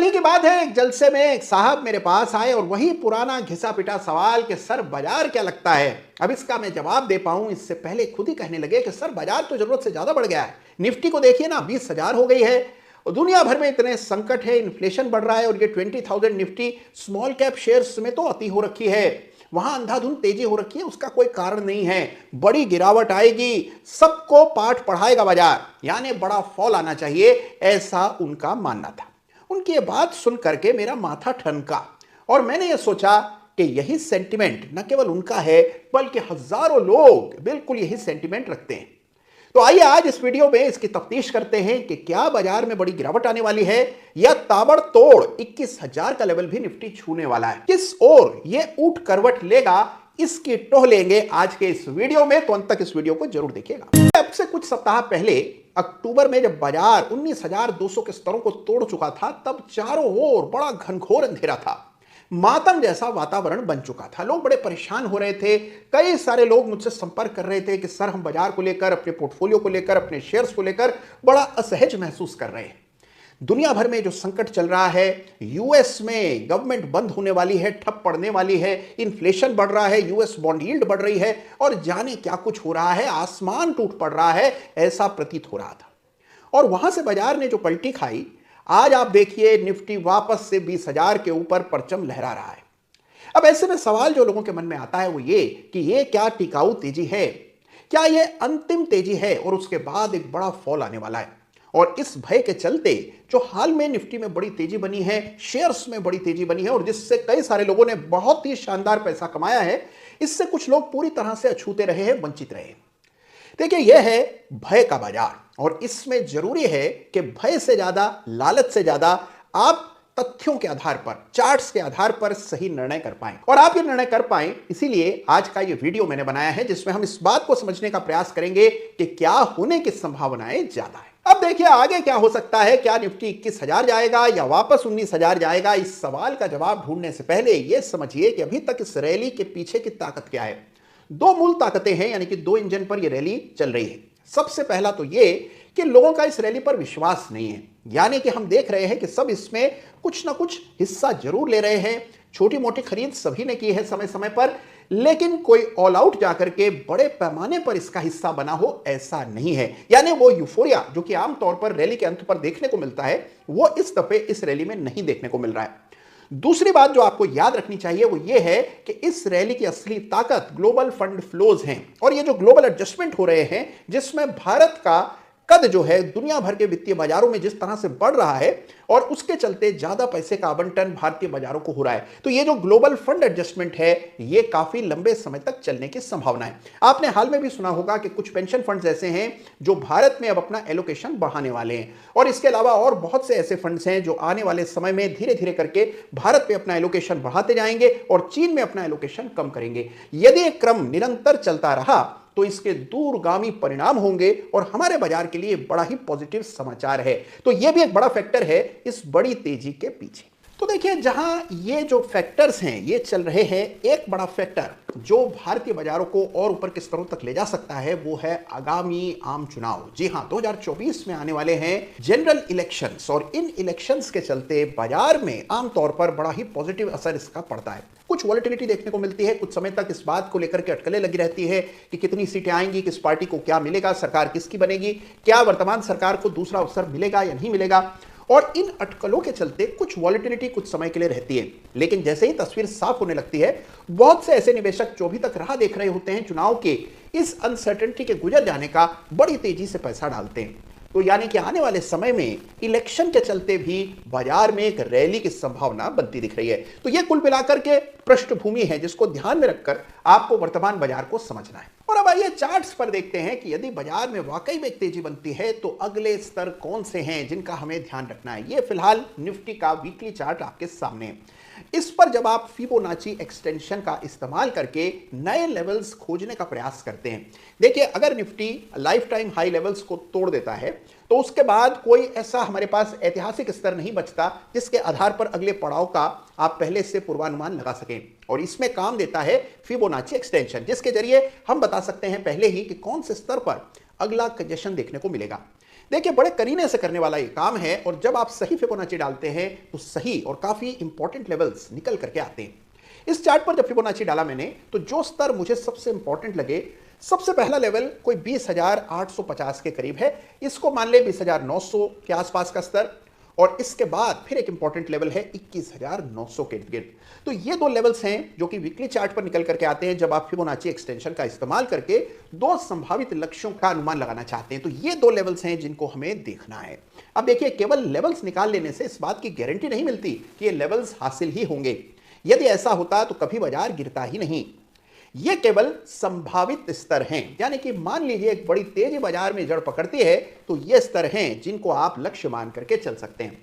कल ही की बात है, एक जलसे में एक साहब मेरे पास आए और वही पुराना घिसा पिटा सवाल कि सर बाजार क्या लगता है। अब इसका मैं जवाब दे पाऊं इससे पहले खुद ही कहने लगे कि सर बाजार तो जरूरत से ज्यादा बढ़ गया है। निफ्टी को देखिए ना, 20,000 हो गई है और दुनिया भर में इतने संकट है, इन्फ्लेशन बढ़ रहा है और ये 20,000 निफ्टी स्मॉल कैप शेयर्स में तो अति हो रखी है। वहां अंधाधुंध तेजी हो रखी है, उसका कोई कारण नहीं है। बड़ी गिरावट आएगी, सबको पाठ पढ़ाएगा बाजार, यानी बड़ा फॉल आना चाहिए, ऐसा उनका मानना था। उनकी ये बात सुन करके मेरा माथा ठनका और मैंने ये सोचा कि यही सेंटिमेंट न केवल उनका है बल्कि हजारों लोग बिल्कुल यही सेंटिमेंट रखते हैं। तो आइए आज इस वीडियो में इसकी तफ्तीश करते हैं कि क्या बाजार में बड़ी गिरावट आने वाली है या ताबड़तोड़ 21,000 का लेवल भी निफ्टी छूने वाला है। किस ओर ये ऊट करवट लेगा, इसकी टोह लेंगे आज के इस वीडियो में, तो अंत तक इस वीडियो को जरूर देखिएगा। अब से कुछ सप्ताह पहले अक्टूबर में जब बाजार 19,200 के स्तरों को तोड़ चुका था, तब चारों ओर बड़ा घनघोर अंधेरा था, मातम जैसा वातावरण बन चुका था। लोग बड़े परेशान हो रहे थे। कई सारे लोग मुझसे संपर्क कर रहे थे कि सर हम बाजार को लेकर, अपने पोर्टफोलियो को लेकर, अपने शेयर्स को लेकर बड़ा असहज महसूस कर रहे हैं। दुनिया भर में जो संकट चल रहा है, यूएस में गवर्नमेंट बंद होने वाली है, ठप पड़ने वाली है, इन्फ्लेशन बढ़ रहा है, यूएस बॉन्ड यील्ड बढ़ रही है और जाने क्या कुछ हो रहा है, आसमान टूट पड़ रहा है, ऐसा प्रतीत हो रहा था। और वहां से बाजार ने जो पलटी खाई, आज आप देखिए निफ्टी वापस से 20,000 के ऊपर परचम लहरा रहा है। अब ऐसे में सवाल जो लोगों के मन में आता है वो ये कि ये क्या टिकाऊ तेजी है, क्या ये अंतिम तेजी है और उसके बाद एक बड़ा फॉल आने वाला है। और इस भय के चलते जो हाल में निफ्टी में बड़ी तेजी बनी है, शेयर्स में बड़ी तेजी बनी है और जिससे कई सारे लोगों ने बहुत ही शानदार पैसा कमाया है, इससे कुछ लोग पूरी तरह से अछूते रहे हैं, वंचित रहे हैं। देखिए यह है भय का बाजार और इसमें जरूरी है कि भय से ज्यादा, लालच से ज्यादा आप तथ्यों के आधार पर, चार्ट्स के आधार पर सही निर्णय कर पाएं। और आप ये निर्णय कर पाएं, इसीलिए आज का ये वीडियो मैंने बनाया है जिसमें हम इस बात को समझने का प्रयास करेंगे कि क्या होने की संभावनाएं ज्यादा है। अब देखिए आगे क्या हो सकता है, क्या निफ्टी 21,000 जाएगा या वापस 19,000 जाएगा। इस सवाल का जवाब ढूंढने से पहले यह समझिए कि अभी तक इस रैली के पीछे की ताकत क्या है। दो मूल ताकतें हैं, यानी कि दो इंजन पर यह रैली चल रही है। सबसे पहला तो यह कि लोगों का इस रैली पर विश्वास नहीं है, यानी कि हम देख रहे हैं कि सब इसमें कुछ ना कुछ हिस्सा जरूर ले रहे हैं। छोटी मोटी खरीद सभी ने की है समय समय पर, लेकिन कोई ऑल आउट जाकर के बड़े पैमाने पर इसका हिस्सा बना हो ऐसा नहीं है। यानी वो यूफोरिया जो कि आमतौर पर रैली के अंत पर देखने को मिलता है, वो इस दफे इस रैली में नहीं देखने को मिल रहा है। दूसरी बात जो आपको याद रखनी चाहिए वो ये है कि इस रैली की असली ताकत ग्लोबल फंड फ्लोज हैं और ये जो ग्लोबल एडजस्टमेंट हो रहे हैं, जिसमें भारत का कद जो है दुनिया भर के वित्तीय बाजारों में जिस तरह से बढ़ रहा है और उसके चलते ज्यादा पैसे का आवंटन भारतीय बाजारों को हो रहा है, तो ये जो ग्लोबल फंड एडजस्टमेंट है ये काफी लंबे समय तक चलने की संभावना है। आपने हाल में भी सुना होगा कि कुछ पेंशन फंड्स ऐसे हैं जो भारत में अब अपना एलोकेशन बढ़ाने वाले हैं और इसके अलावा और बहुत से ऐसे फंड्स हैं जो आने वाले समय में धीरे धीरे करके भारत में अपना एलोकेशन बढ़ाते जाएंगे और चीन में अपना एलोकेशन कम करेंगे। यदि एक क्रम निरंतर चलता रहा तो इसके दूरगामी परिणाम होंगे और हमारे बाजार के लिए बड़ा ही पॉजिटिव समाचार है। तो यह भी एक बड़ा फैक्टर है इस बड़ी तेजी के पीछे। तो देखिए जहां ये जो फैक्टर्स हैं ये चल रहे हैं, एक बड़ा फैक्टर जो भारतीय बाजारों को और ऊपर के स्तरों तक ले जा सकता है वो है आगामी आम चुनाव। जी हां, 2024 में आने वाले हैं जनरल इलेक्शंस और इन इलेक्शंस के चलते बाजार में आमतौर पर बड़ा ही पॉजिटिव असर इसका पड़ता है। कुछ वॉलेटिलिटी देखने को मिलती है, कुछ समय तक इस बात को लेकर के अटकलें लगी रहती है कि कितनी सीटें आएंगी, किस पार्टी को क्या मिलेगा, सरकार किसकी बनेगी, क्या वर्तमान सरकार को दूसरा अवसर मिलेगा या नहीं मिलेगा। और इन अटकलों के चलते कुछ वॉलेटिलिटी कुछ समय के लिए रहती है, लेकिन जैसे ही तस्वीर साफ होने लगती है, बहुत से ऐसे निवेशक जो अभी तक राह देख रहे होते हैं चुनाव के इस अनसर्टेनिटी के गुजर जाने का, बड़ी तेजी से पैसा डालते हैं। तो यानी कि आने वाले समय में इलेक्शन के चलते भी बाजार में एक रैली की संभावना बनती दिख रही है। तो यह कुल मिलाकर के पृष्ठभूमि है जिसको ध्यान में रखकर आपको वर्तमान बाजार को समझना है। और अब आइए चार्ट्स पर देखते हैं कि यदि बाजार में वाकई में एक तेजी बनती है तो अगले स्तर कौन से हैं जिनका हमें ध्यान रखना है। ये फिलहाल निफ्टी का वीकली चार्ट आपके सामने है। इस पर जब आप फिबोनाची एक्सटेंशन का इस्तेमाल करके नए लेवल्स खोजने का प्रयास करते हैं, देखिए अगर Nifty life time high levels को तोड़ देता है तो उसके बाद कोई ऐसा हमारे पास ऐतिहासिक स्तर नहीं बचता जिसके आधार पर अगले पड़ाव का आप पहले से पूर्वानुमान लगा सकें। और इसमें काम देता है फिबोनाची एक्सटेंशन, जिसके जरिए हम बता सकते हैं पहले ही कि कौन से स्तर पर अगला कंजेशन देखने को मिलेगा। देखिए बड़े करीने से करने वाला ये काम है और जब आप सही फिबोनाची डालते हैं तो सही और काफी इंपॉर्टेंट लेवल्स निकल करके आते हैं। इस चार्ट पर जब फिबोनाची डाला मैंने तो जो स्तर मुझे सबसे इंपॉर्टेंट लगे, सबसे पहला लेवल कोई 20,850 के करीब है, इसको मान ले 20,900 के आसपास का स्तर, और इसके बाद फिर एक इंपॉर्टेंट लेवल है 21,900 के इर्द गिर्द। तो ये दो लेवल्स हैं जो कि वीकली चार्ट पर निकल करके आते हैं जब आप फिबोनाची एक्सटेंशन का इस्तेमाल करके दो संभावित लक्ष्यों का अनुमान लगाना चाहते हैं। तो ये दो लेवल्स हैं जिनको हमें देखना है। अब देखिए केवल लेवल्स निकाल लेने से इस बात की गारंटी नहीं मिलती कि ये लेवल्स हासिल ही होंगे। यदि ऐसा होता तो कभी बाजार गिरता ही नहीं। ये केवल संभावित स्तर हैं, यानी कि मान लीजिए एक बड़ी तेजी बाजार में जड़ पकड़ती है तो ये स्तर हैं जिनको आप लक्ष्य मान करके चल सकते हैं।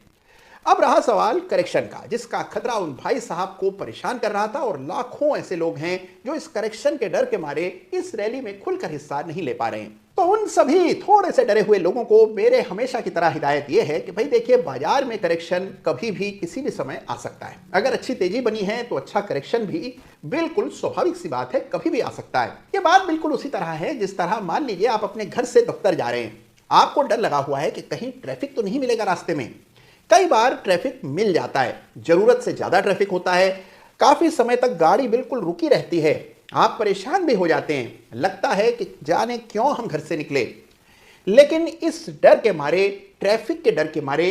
अब रहा सवाल करेक्शन का, जिसका खतरा उन भाई साहब को परेशान कर रहा था और लाखों ऐसे लोग हैं जो इस करेक्शन के डर के मारे इस रैली में खुलकर हिस्सा नहीं ले पा रहे हैं। तो उन सभी थोड़े से डरे हुए लोगों को मेरे हमेशा की तरह हिदायत यह है कि भाई देखिए बाजार में करेक्शन कभी भी किसी भी समय आ सकता है। अगर अच्छी तेजी बनी है तो अच्छा करेक्शन भी बिल्कुल स्वाभाविक सी बात है, कभी भी आ सकता है। ये बात बिल्कुल उसी तरह है जिस तरह मान लीजिए आप अपने घर से दफ्तर जा रहे हैं, आपको डर लगा हुआ है कि कहीं ट्रैफिक तो नहीं मिलेगा रास्ते में। कई बार ट्रैफिक मिल जाता है, जरूरत से ज्यादा ट्रैफिक होता है, काफी समय तक गाड़ी बिल्कुल रुकी रहती है, आप परेशान भी हो जाते हैं, लगता है कि जाने क्यों हम घर से निकले। लेकिन इस डर के मारे, ट्रैफिक के डर के मारे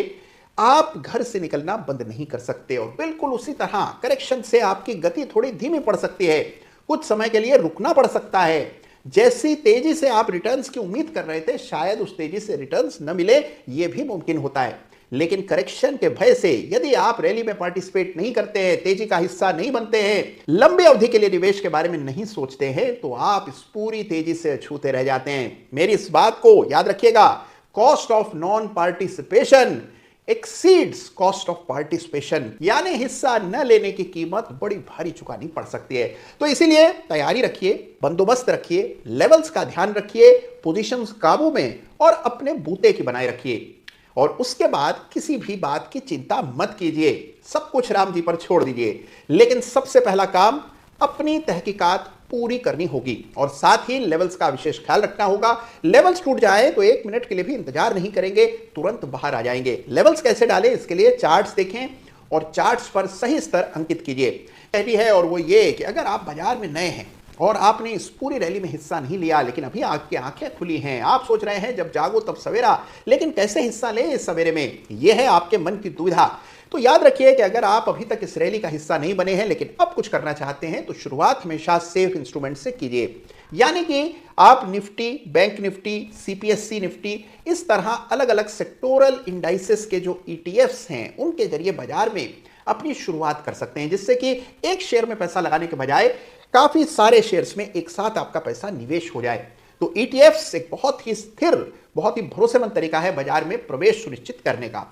आप घर से निकलना बंद नहीं कर सकते। और बिल्कुल उसी तरह करेक्शन से आपकी गति थोड़ी धीमी पड़ सकती है, कुछ समय के लिए रुकना पड़ सकता है। जैसी तेजी से आप रिटर्न्स की उम्मीद कर रहे थे शायद उस तेजी से रिटर्न्स न मिले, यह भी मुमकिन होता है। लेकिन करेक्शन के भय से यदि आप रैली में पार्टिसिपेट नहीं करते हैं, तेजी का हिस्सा नहीं बनते हैं, लंबी अवधि के लिए निवेश के बारे में नहीं सोचते हैं, तो आप इस पूरी तेजी से छूते रह जाते हैं। मेरी इस बात को याद रखिएगा, cost of non participation exceeds cost of participation, यानी हिस्सा न लेने की कीमत बड़ी भारी चुकानी पड़ सकती है। तो इसीलिए तैयारी रखिए, बंदोबस्त रखिए, लेवल्स का ध्यान रखिए, पोजीशंस काबू में और अपने बूते की बनाए रखिए। और उसके बाद किसी भी बात की चिंता मत कीजिए, सब कुछ राम जी पर छोड़ दीजिए। लेकिन सबसे पहला काम अपनी तहकीकात पूरी करनी होगी और साथ ही लेवल्स का विशेष ख्याल रखना होगा। लेवल्स टूट जाए तो 1 मिनट के लिए भी इंतजार नहीं करेंगे, तुरंत बाहर आ जाएंगे। लेवल्स कैसे डालें, इसके लिए चार्ट्स देखें और चार्ट्स पर सही स्तर अंकित कीजिए। पहली है और वो ये कि अगर आप बाजार में नए हैं और आपने इस पूरी रैली में हिस्सा नहीं लिया, लेकिन अभी आपकी आंखें खुली हैं, आप सोच रहे हैं जब जागो तब सवेरा, लेकिन कैसे हिस्सा लें इस सवेरे में, यह है आपके मन की दुविधा। तो याद रखिए कि अगर आप अभी तक इस रैली का हिस्सा नहीं बने हैं लेकिन अब कुछ करना चाहते हैं तो शुरुआत हमेशा सेफ इंस्ट्रूमेंट से कीजिए। यानी कि आप Nifty, bank Nifty, CPSC Nifty, इस तरह अलग अलग सेक्टोरल इंडाइसेस के जो ईटीएफ्स हैं उनके जरिए बाजार में अपनी शुरुआत कर सकते हैं, जिससे कि एक शेयर में पैसा लगाने के बजाय काफी सारे शेयर्स में एक साथ आपका पैसा निवेश हो जाए। तो ईटीएफ्स एक बहुत ही स्थिर, बहुत ही भरोसेमंद तरीका है बाजार में प्रवेश सुनिश्चित करने का।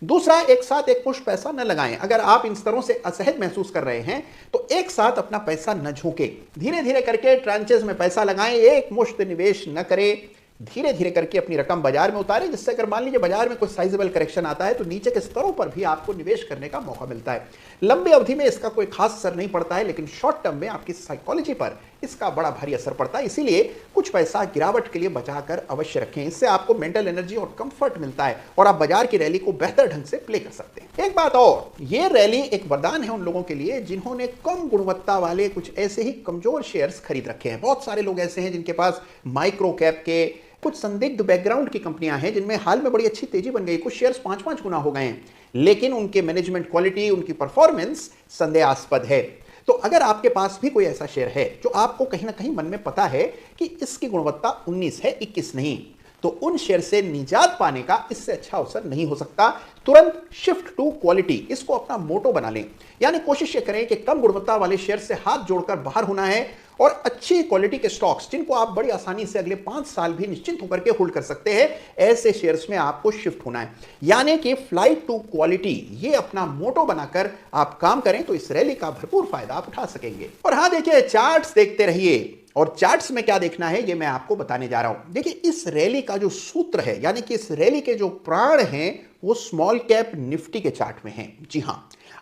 दूसरा, एक साथ एक मुश्त पैसा न लगाएं। अगर आप इन स्तरों से असहज महसूस कर रहे हैं तो एक साथ अपना पैसा न झोंके, धीरे धीरे करके ट्रांचेस में पैसा लगाएं, एक मुश्त निवेश न करें, धीरे धीरे करके अपनी रकम बाजार में उतारें, जिससे अगर मान लीजिए बाजार में कोई साइजेबल करेक्शन आता है तो नीचे के स्तरों पर भी आपको निवेश करने का मौका मिलता है। लंबी अवधि में इसका कोई खास असर नहीं पड़ता है, लेकिन शॉर्ट टर्म में आपकी साइकोलॉजी पर इसका बड़ा भारी असर पड़ता है। इसीलिए कुछ पैसा गिरावट के लिए बचाकर अवश्य रखें, इससे आपको मेंटल एनर्जी और कंफर्ट मिलता है और आप बाजार की रैली को बेहतर ढंग से प्ले कर सकते हैं। एक बात और, ये रैली एक वरदान है उन लोगों के लिए जिन्होंने कम गुणवत्ता वाले कुछ ऐसे ही कमजोर शेयर्स खरीद रखे हैं। बहुत सारे लोग ऐसे हैं जिनके पास माइक्रो कैप के कुछ संदिग्ध बैकग्राउंड की कंपनियां हैं जिनमें हाल में बड़ी अच्छी तेजी बन गई, कुछ शेयर्स 5-5 गुना हो गए हैं, लेकिन उनके मैनेजमेंट क्वालिटी, उनकी परफॉर्मेंस संदेहास्पद है। तो अगर आपके पास भी कोई ऐसा शेयर है जो आपको कहीं ना कहीं मन में पता है कि इसकी गुणवत्ता 19 है, 21 नहीं, तो उन शेयर से निजात पाने का इससे अच्छा अवसर नहीं हो सकता। तुरंत शिफ्ट टू क्वालिटी, इसको अपना मोटो बना लें। यानी कोशिश ये करें कि कम गुणवत्ता वाले शेयर से हाथ जोड़कर बाहर होना है और अच्छी क्वालिटी के स्टॉक्स जिनको आप बड़ी आसानी से अगले 5 साल भी निश्चिंत होकर के होल्ड कर सकते हैं, ऐसे शेयर्स में आपको शिफ्ट होना है। यानी कि फ्लाइट टू क्वालिटी, ये अपना मोटो बनाकर आप काम करें तो इस रैली का भरपूर फायदा आप उठा सकेंगे। और हाँ देखिए, चार्ट्स देखते रहिए और चार्ट्स में क्या देखना है ये मैं आपको बताने जा रहा हूं। देखिए, इस रैली का जो सूत्र है, यानी कि इस रैली के जो प्राण हैं वो स्मॉल कैप निफ्टी के चार्ट में है। जी हां,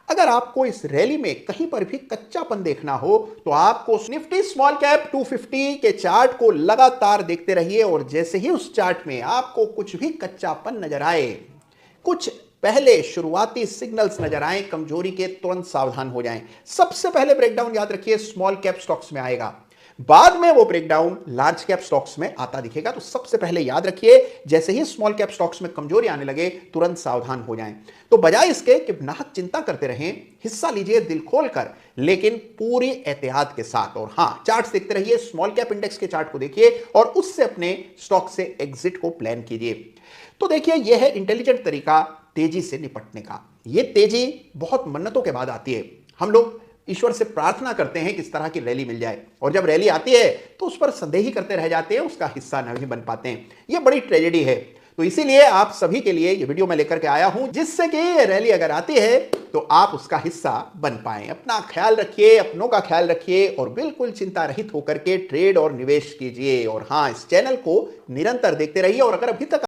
अगर आपको इस रैली में कहीं पर भी कच्चापन देखना हो तो आपको निफ्टी स्मॉल कैप 250 के चार्ट को लगातार देखते रहिए और जैसे ही उस चार्ट में आपको कुछ भी कच्चापन नजर आए, कुछ पहले शुरुआती सिग्नल्स नजर आए कमजोरी के, तुरंत सावधान हो जाएं। सबसे पहले ब्रेकडाउन याद रखिए स्मॉल कैप स्टॉक्स में आएगा, बाद में वो ब्रेकडाउन लार्ज कैप स्टॉक्स में आता दिखेगा। तो सबसे पहले याद रखिए जैसे ही स्मॉल कैप स्टॉक्स में कमजोरी आने लगे तुरंत सावधान हो जाएं। तो बजाय इसके कि नाहक चिंता करते रहें, हिस्सा लीजिए दिल खोलकर लेकिन पूरी एहतियात के साथ। और हां, चार्ट्स देखते रहिए, स्मॉल कैप इंडेक्स के चार्ट को देखिए और उससे अपने स्टॉक से एग्जिट को प्लान कीजिए। तो देखिए यह है इंटेलिजेंट तरीका तेजी से निपटने का। यह तेजी बहुत मन्नतों के बाद आती है। हम लोग ईश्वर से प्रार्थना करते हैं कि इस तरह की रैली मिल जाए और जब रैली आती है तो उस पर संदेही करते रह जाते हैं, उसका हिस्सा नहीं बन पाते हैं। यह बड़ी ट्रेजेडी है। तो इसीलिए आप सभी के लिए ये वीडियो मैं लेकर के आया हूं जिससे कि ये रैली अगर आती है तो आप उसका हिस्सा बन पाएं। अपना ख्याल रखिए, अपनों का ख्याल रखिए और बिल्कुल चिंता रहित होकर के ट्रेड और निवेश कीजिए। और हां, इस चैनल को निरंतर देखते रहिए और अगर अभी तक